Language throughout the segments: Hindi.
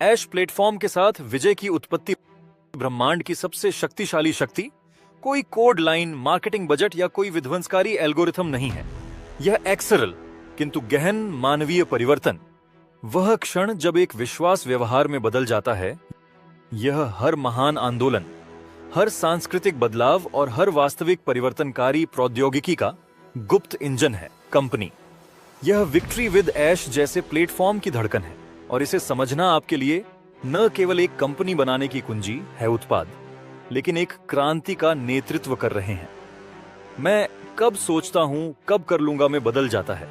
ऐश प्लेटफॉर्म के साथ विजय की उत्पत्ति ब्रह्मांड की सबसे शक्तिशाली शक्ति कोई कोड लाइन, मार्केटिंग बजट या कोई विध्वंसकारी एल्गोरिथम नहीं है। यह एक्सरल किंतु गहन मानवीय परिवर्तन, वह क्षण जब एक विश्वास व्यवहार में बदल जाता है। यह हर महान आंदोलन, हर सांस्कृतिक बदलाव और हर वास्तविक परिवर्तनकारी प्रौद्योगिकी का गुप्त इंजन है, कंपनी। यह विक्ट्री विद ऐश जैसे प्लेटफॉर्म की धड़कन है और इसे समझना आपके लिए न केवल एक कंपनी बनाने की कुंजी है उत्पाद, लेकिन एक क्रांति का नेतृत्व कर रहे हैं। मैं कब सोचता हूं, कब कर लूंगा में बदल जाता है।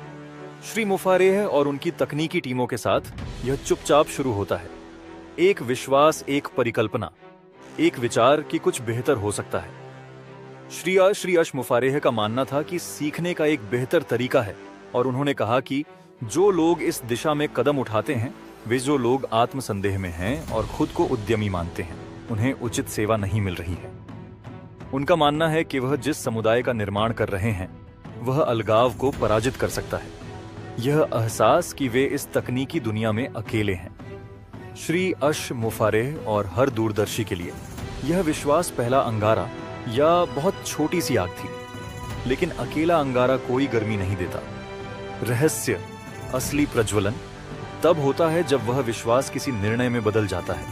श्री मुफारेह और उनकी तकनीकी टीमों के साथ यह चुपचाप शुरू होता है। एक विश्वास, एक परिकल्पना, एक विचार कि कुछ बेहतर हो सकता है। श्री अश मुफारेह का मानना था कि सीखने का एक बेहतर तरीका है और उन्होंने कहा कि जो लोग इस दिशा में कदम उठाते हैं, वे जो लोग आत्मसंदेह में हैं और खुद को उद्यमी मानते हैं, उन्हें उचित सेवा नहीं मिल रही है। उनका मानना है कि वह जिस समुदाय का निर्माण कर रहे हैं वह अलगाव को पराजित कर सकता है। यह एहसास कि वे इस तकनीकी दुनिया में अकेले हैं। श्री अश मुफारेह और हर दूरदर्शी के लिए यह विश्वास पहला अंगारा या बहुत छोटी सी आग थी, लेकिन अकेला अंगारा कोई गर्मी नहीं देता। रहस्य, असली प्रज्वलन तब होता है जब वह विश्वास किसी निर्णय में बदल जाता है।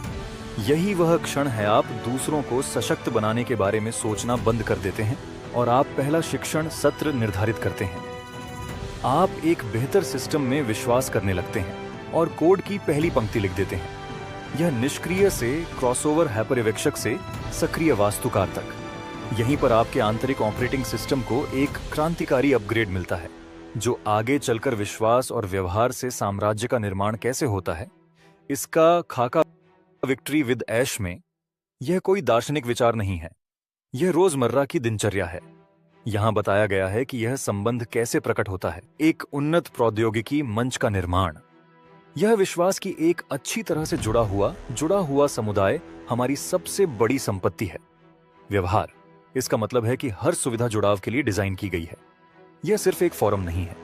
यही वह क्षण है आप दूसरों को सशक्त बनाने के बारे में सोचना बंद कर देते हैं और आप पहला शिक्षण सत्र निर्धारित करते हैं। आप एक बेहतर सिस्टम में विश्वास करने लगते हैं और कोड की पहली पंक्ति लिख देते हैं। यह निष्क्रिय से क्रॉसओवर हैपर्यवेक्षक से सक्रिय वास्तुकार तक, यहीं पर आपके आंतरिक ऑपरेटिंग सिस्टम को एक क्रांतिकारी अपग्रेड मिलता है, जो आगे चलकर विश्वास और व्यवहार से साम्राज्य का निर्माण कैसे होता है, इसका खाका विक्ट्री विद ऐश में। यह कोई दार्शनिक विचार नहीं है, यह रोजमर्रा की दिनचर्या है। यहां बताया गया है कि यह संबंध कैसे प्रकट होता है। एक उन्नत प्रौद्योगिकी मंच का निर्माण, यह विश्वास की एक अच्छी तरह से जुड़ा हुआ समुदाय हमारी सबसे बड़ी संपत्ति है। व्यवहार, इसका मतलब है कि हर सुविधा जुड़ाव के लिए डिजाइन की गई है। यह सिर्फ एक फोरम नहीं है,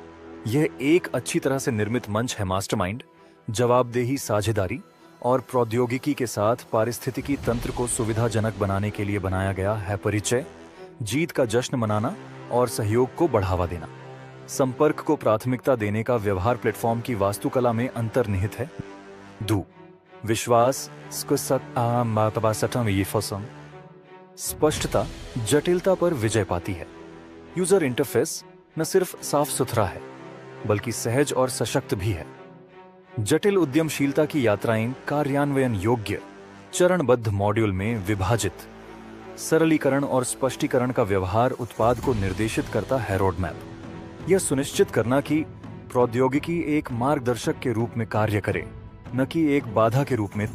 यह एक अच्छी तरह से निर्मित मंच है। मास्टरमाइंड, जवाबदेही, साझेदारी और प्रौद्योगिकी के साथ पारिस्थितिकी तंत्र को सुविधाजनक बनाने के लिए बनाया गया है। परिचय, जीत का जश्न मनाना और सहयोग को बढ़ावा देना। संपर्क को प्राथमिकता देने का व्यवहार प्लेटफॉर्म की वास्तुकला में अंतर्निहित है। विश्वास, स्पष्टता जटिलता पर विजय पाती है। यूजर इंटरफेस न सिर्फ साफ सुथरा है बल्कि सहज और सशक्त भी है। जटिल उद्यमशीलता की यात्राएं कार्यान्वयन योग्य, चरणबद्ध मॉड्यूल में विभाजित। सरलीकरण और स्पष्टीकरण का व्यवहार उत्पाद को निर्देशित करता है। रोडमैप, यह सुनिश्चित करना कि प्रौद्योगिकी एक मार्गदर्शक के रूप में कार्य करे, न कि एक बाधा के रूप में।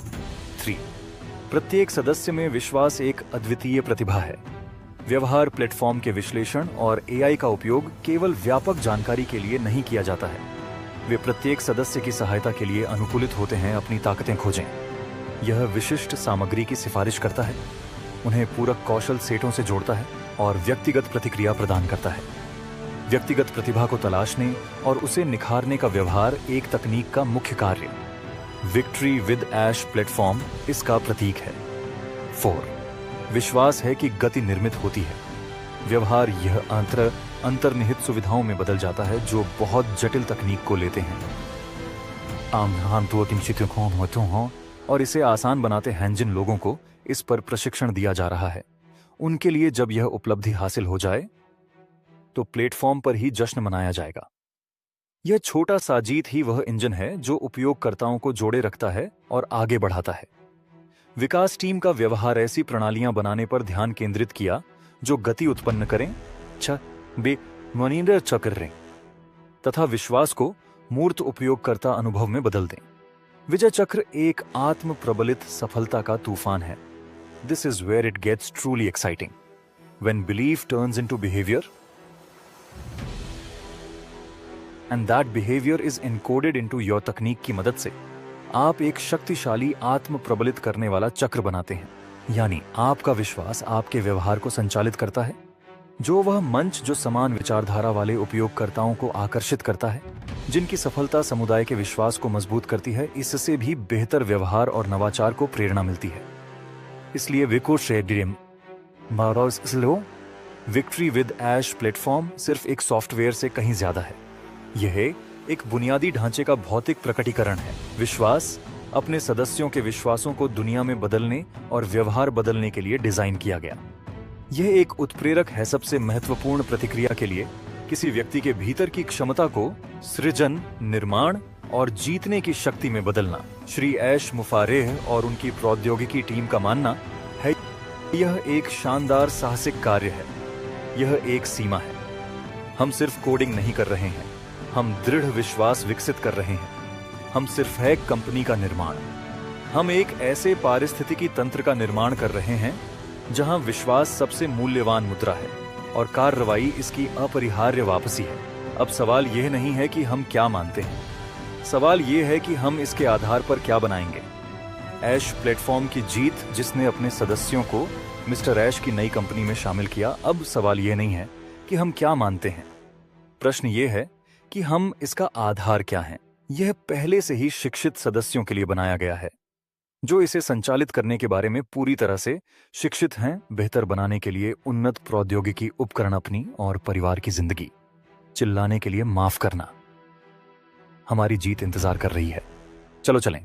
3, प्रत्येक सदस्य में विश्वास एक अद्वितीय प्रतिभा है। व्यवहार प्लेटफॉर्म के विश्लेषण और एआई का उपयोग केवल व्यापक जानकारी के लिए नहीं किया जाता है। वे प्रत्येक सदस्य की सहायता के लिए अनुकूलित होते हैं। अपनी ताकतें खोजें। यह विशिष्ट सामग्री की सिफारिश करता है, उन्हें पूरक कौशल सेटों से जोड़ता है और व्यक्तिगत प्रतिक्रिया प्रदान करता है। व्यक्तिगत प्रतिभा को तलाशने और उसे निखारने का व्यवहार एक तकनीक का मुख्य कार्य। विक्ट्री विद ऐश प्लेटफॉर्म इसका प्रतीक है। 4, विश्वास है कि गति निर्मित होती है। व्यवहार यह अंतर्निहित सुविधाओं में बदल जाता है जो बहुत जटिल तकनीक को लेते हैं और इसे आसान बनाते हैं। जिन लोगों को इस पर प्रशिक्षण दिया जा रहा है, उनके लिए जब यह उपलब्धि हासिल हो जाए तो प्लेटफॉर्म पर ही जश्न मनाया जाएगा। यह छोटा सा जीत ही वह इंजन है जो उपयोगकर्ताओं को जोड़े रखता है और आगे बढ़ाता है। विकास टीम का व्यवहार ऐसी प्रणालियां बनाने पर ध्यान केंद्रित किया जो गति उत्पन्न करें, तथा विश्वास को मूर्त उपयोगकर्ता अनुभव में बदल दें। विजय चक्र एक आत्म प्रबलित सफलता का तूफान है। This is where it gets truly exciting. When belief turns into behavior, and that behavior is encoded into your तकनीक की मदद से आप एक शक्तिशाली आत्म प्रबलित करने वाला चक्र बनाते हैं। यानी आपका विश्वास आपके व्यवहार को संचालित करता है, जो वह मंच जो समान विचारधारा वाले उपयोगकर्ताओं को आकर्षित करता है, जिनकी सफलता समुदाय के विश्वास को मजबूत करती है, इससे भी बेहतर व्यवहार और नवाचार को प्रेरणा मिलती है। इसलिए विक्ट्री विद ऐश प्लेटफॉर्म सिर्फ एक सॉफ्टवेयर से कहीं ज्यादा है। यह एक बुनियादी ढांचे का भौतिक प्रकटीकरण है। विश्वास अपने सदस्यों के विश्वासों को दुनिया में बदलने और व्यवहार बदलने के लिए डिजाइन किया गया। यह एक उत्प्रेरक है सबसे महत्वपूर्ण प्रतिक्रिया के लिए किसी व्यक्ति के भीतर की क्षमता को सृजन, निर्माण और जीतने की शक्ति में बदलना। श्री ऐश मुफारेह और उनकी प्रौद्योगिकी टीम का मानना है यह एक शानदार साहसिक कार्य है। यह एक सीमा है। हम सिर्फ कोडिंग नहीं कर रहे हैं, हम दृढ़ विश्वास विकसित कर रहे हैं। हम सिर्फ है कंपनी का निर्माण। हम एक ऐसे पारिस्थितिकी तंत्र का निर्माण कर रहे हैं जहां विश्वास सबसे मूल्यवान मुद्रा है और कार्रवाई इसकी अपरिहार्य वापसी है। अब सवाल यह नहीं है कि हम क्या मानते हैं, सवाल यह है कि हम इसके आधार पर क्या बनाएंगे। ऐश प्लेटफॉर्म की जीत, जिसने अपने सदस्यों को मिस्टर ऐश की नई कंपनी में शामिल किया। अब सवाल यह नहीं है कि हम क्या मानते हैं, प्रश्न यह है कि हम इसका आधार क्या है। यह पहले से ही शिक्षित सदस्यों के लिए बनाया गया है, जो इसे संचालित करने के बारे में पूरी तरह से शिक्षित हैं, बेहतर बनाने के लिए उन्नत प्रौद्योगिकी उपकरण अपनी और परिवार की जिंदगी। चिल्लाने के लिए माफ करना। हमारी जीत इंतजार कर रही है। चलो चलें।